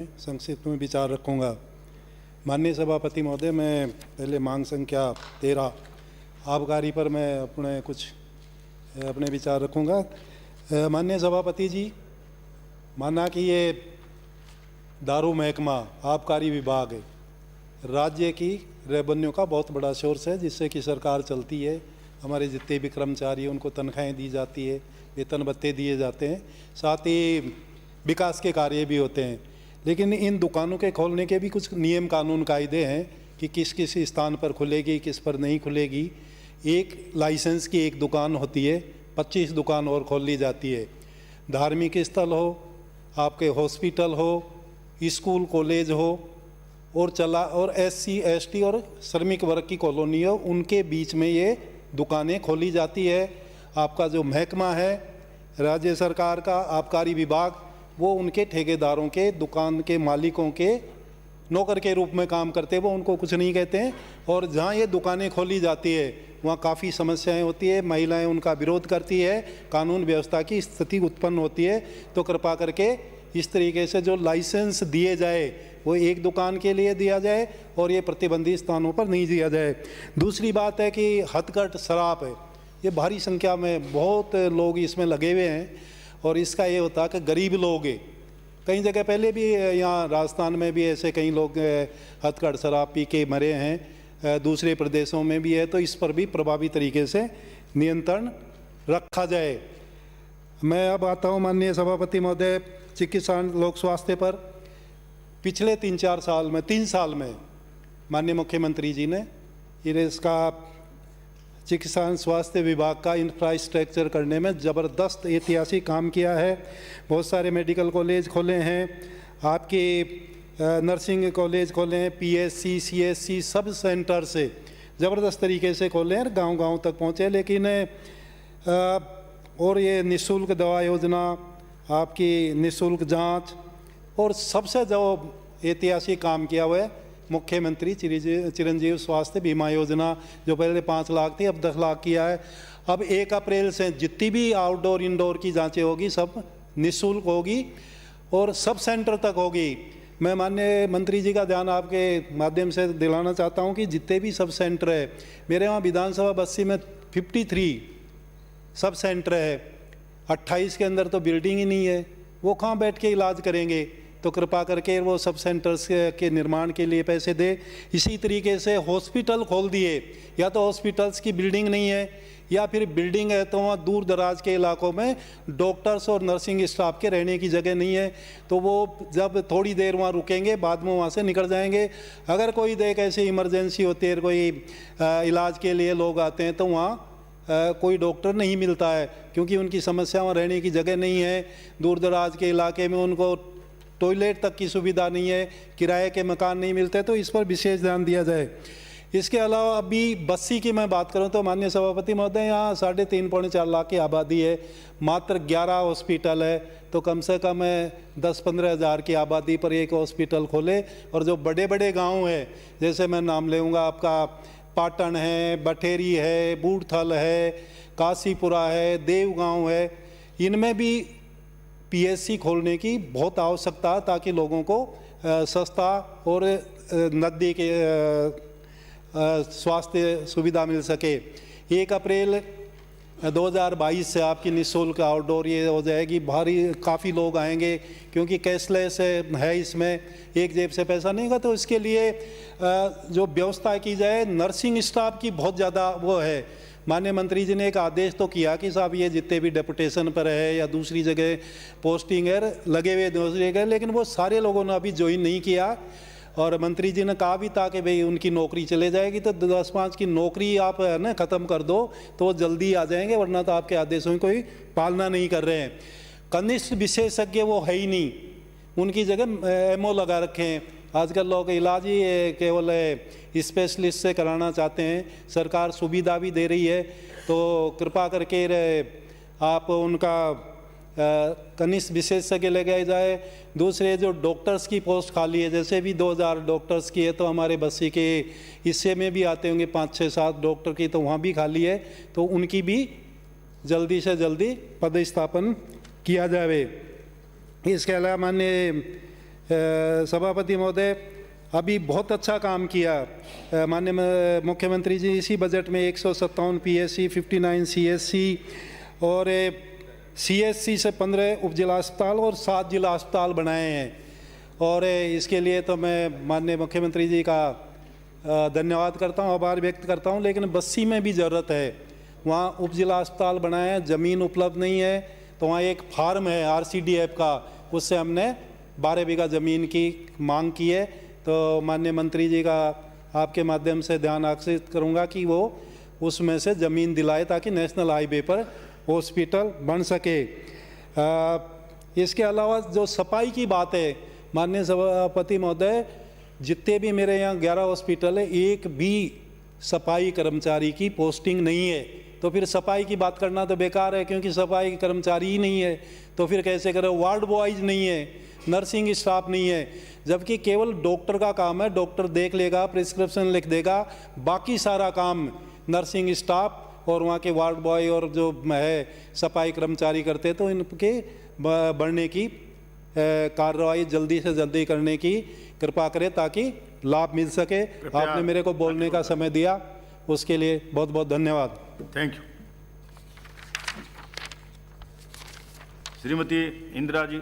संक्षिप्त में विचार रखूंगा। माननीय सभापति महोदय, मैं पहले मांग संख्या 13 आबकारी पर मैं अपने विचार रखूंगा। माननीय सभापति जी, माना कि ये दारू महकमा आबकारी विभाग राज्य की रेवेन्यू का बहुत बड़ा सोर्स है, जिससे कि सरकार चलती है। हमारे जितने भी कर्मचारी हैं उनको तनख्वाहें दी जाती है, वेतन भत्ते दिए जाते हैं, साथ ही विकास के कार्य भी होते हैं। लेकिन इन दुकानों के खोलने के भी कुछ नियम कानून कायदे हैं कि किस किस स्थान पर खुलेगी, किस पर नहीं खुलेगी। एक लाइसेंस की एक दुकान होती है, 25 दुकान और खोल ली जाती है। धार्मिक स्थल हो, आपके हॉस्पिटल हो, स्कूल कॉलेज हो और SC ST और श्रमिक वर्ग की कॉलोनी हो, उनके बीच में ये दुकानें खोली जाती है। आपका जो महकमा है राज्य सरकार का आबकारी विभाग, वो उनके ठेकेदारों के, दुकान के मालिकों के नौकर के रूप में काम करते हैं, वो उनको कुछ नहीं कहते हैं। और जहाँ ये दुकानें खोली जाती है वहाँ काफ़ी समस्याएं होती है, महिलाएं उनका विरोध करती है, कानून व्यवस्था की स्थिति उत्पन्न होती है। तो कृपा करके इस तरीके से जो लाइसेंस दिए जाए वो एक दुकान के लिए दिया जाए और ये प्रतिबंधित स्थानों पर नहीं दिया जाए। दूसरी बात है कि हथकढ़ शराब है, ये भारी संख्या में बहुत लोग इसमें लगे हुए हैं और इसका ये होता है कि गरीब लोग कई जगह पहले भी यहाँ राजस्थान में भी ऐसे कई लोग हथकढ़ शराब पी के मरे हैं, दूसरे प्रदेशों में भी है। तो इस पर भी प्रभावी तरीके से नियंत्रण रखा जाए। मैं अब आता हूँ माननीय सभापति महोदय, चिकित्सा लोक स्वास्थ्य पर। पिछले 3 साल में माननीय मुख्यमंत्री जी ने इसका चिकित्सा स्वास्थ्य विभाग का इंफ्रास्ट्रक्चर करने में ज़बरदस्त ऐतिहासिक काम किया है। बहुत सारे मेडिकल कॉलेज खोले हैं, आपके नर्सिंग कॉलेज खोले हैं, PSC CSC सब सेंटर से ज़बरदस्त तरीके से खोले हैं, गांव-गांव तक पहुँचे। लेकिन और ये निःशुल्क दवा योजना, आपकी निःशुल्क जांच, और सबसे जो ऐतिहासिक काम किया हुआ है मुख्यमंत्री चिरंजीव स्वास्थ्य बीमा योजना, जो पहले 5 लाख थी अब 10 लाख किया है। अब 1 अप्रैल से जितनी भी आउटडोर इंडोर की जांचें होगी सब निःशुल्क होगी और सब सेंटर तक होगी। मैं माननीय मंत्री जी का ध्यान आपके माध्यम से दिलाना चाहता हूं कि जितने भी सब सेंटर है, मेरे वहाँ विधानसभा बस्ती में 53 सब सेंटर है, 28 के अंदर तो बिल्डिंग ही नहीं है, वो कहाँ बैठ के इलाज करेंगे। तो कृपा करके वो सब सेंटर्स के निर्माण के लिए पैसे दे। इसी तरीके से हॉस्पिटल खोल दिए, या तो हॉस्पिटल्स की बिल्डिंग नहीं है या फिर बिल्डिंग है तो वहाँ दूर दराज के इलाकों में डॉक्टर्स और नर्सिंग स्टाफ के रहने की जगह नहीं है, तो वो जब थोड़ी देर वहाँ रुकेंगे बाद में वहाँ से निकल जाएंगे। अगर कोई देख ऐसी इमरजेंसी होती है, कोई इलाज के लिए लोग आते हैं, तो वहाँ कोई डॉक्टर नहीं मिलता है, क्योंकि उनकी समस्या वहाँ रहने की जगह नहीं है। दूर दराज के इलाके में उनको टॉयलेट तक की सुविधा नहीं है, किराए के मकान नहीं मिलते, तो इस पर विशेष ध्यान दिया जाए। इसके अलावा अभी बस्सी की मैं बात करूं तो माननीय सभापति महोदय, यहाँ 3.5-4 लाख की आबादी है, मात्र 11 हॉस्पिटल है, तो कम से कम 10-15 हज़ार की आबादी पर एक हॉस्पिटल खोले। और जो बड़े बड़े गाँव हैं, जैसे मैं नाम लेऊँगा, आपका पाटन है, बठेरी है, बूढ़थल है, काशीपुरा है, देवगांव है, इनमें भी PSC खोलने की बहुत आवश्यकता है, ताकि लोगों को सस्ता और नकदी के स्वास्थ्य सुविधा मिल सके। 1 अप्रैल 2022 से आपकी निःशुल्क आउटडोर ये हो जाएगी। काफ़ी लोग आएंगे, क्योंकि कैशलेस है, इसमें एक जेब से पैसा नहीं होगा। तो इसके लिए जो व्यवस्था की जाए, नर्सिंग स्टाफ की बहुत ज़्यादा वो है। माननीय मंत्री जी ने एक आदेश तो किया कि साहब ये जितने भी डेपुटेशन पर है या दूसरी जगह पोस्टिंग है लगे हुए दूसरी जगह, लेकिन वो सारे लोगों ने अभी ज्वाइन नहीं किया। और मंत्री जी ने कहा भी था कि भाई उनकी नौकरी चले जाएगी, तो 10-5 की नौकरी आप है ना ख़त्म कर दो तो वो जल्दी आ जाएंगे, वरना तो आपके आदेशों की कोई पालना नहीं कर रहे हैं। कनिष्ठ विशेषज्ञ वो है ही नहीं, उनकी जगह MO लगा रखे हैं। आजकल लोग इलाज ही केवल स्पेशलिस्ट से कराना चाहते हैं, सरकार सुविधा भी दे रही है, तो कृपा करके आप उनका कनिष्ठ विशेषज्ञ लगाए जाए। दूसरे जो डॉक्टर्स की पोस्ट खाली है, जैसे भी 2000 डॉक्टर्स की है, तो हमारे बस्सी के हिस्से में भी आते होंगे 5-6-7 डॉक्टर की, तो वहाँ भी खाली है, तो उनकी भी जल्दी से जल्दी पदस्थापन किया जाए। इसके अलावा माननीय सभापति महोदय, अभी बहुत अच्छा काम किया माननीय मुख्यमंत्री जी। इसी बजट में 157 PSC, 59 CSC और CSC से 15 उप जिला अस्पताल और 7 जिला अस्पताल बनाए हैं। और इसके लिए तो मैं माननीय मुख्यमंत्री जी का धन्यवाद करता हूँ, आभार व्यक्त करता हूँ। लेकिन बस्सी में भी ज़रूरत है, वहाँ उप जिला अस्पताल बनाए हैं, ज़मीन उपलब्ध नहीं है, तो वहाँ एक फार्म है RCDF का, उससे हमने 12 बीघा ज़मीन की मांग की है। तो माननीय मंत्री जी का आपके माध्यम से ध्यान आकर्षित करूँगा कि वो उसमें से ज़मीन दिलाए ताकि नेशनल हाईवे पर हॉस्पिटल बन सके। इसके अलावा जो सफाई की बात है, माननीय सभापति महोदय, जितने भी मेरे यहाँ 11 हॉस्पिटल है, एक भी सफाई कर्मचारी की पोस्टिंग नहीं है। तो फिर सफाई की बात करना तो बेकार है, क्योंकि सफाई कर्मचारी ही नहीं है, तो फिर कैसे करें। वार्ड बॉयज नहीं है, नर्सिंग स्टाफ नहीं है, जबकि केवल डॉक्टर का काम है, डॉक्टर देख लेगा, प्रिस्क्रिप्शन लिख देगा, बाकी सारा काम नर्सिंग स्टाफ और वहाँ के वार्ड बॉय और जो है सफाई कर्मचारी करते। तो इनके बढ़ने की कार्रवाई जल्दी से जल्दी करने की कृपा करें ताकि लाभ मिल सके। आपने मेरे को बोलने का समय दिया, उसके लिए बहुत बहुत धन्यवाद। Thank you. Shrimati Indira ji.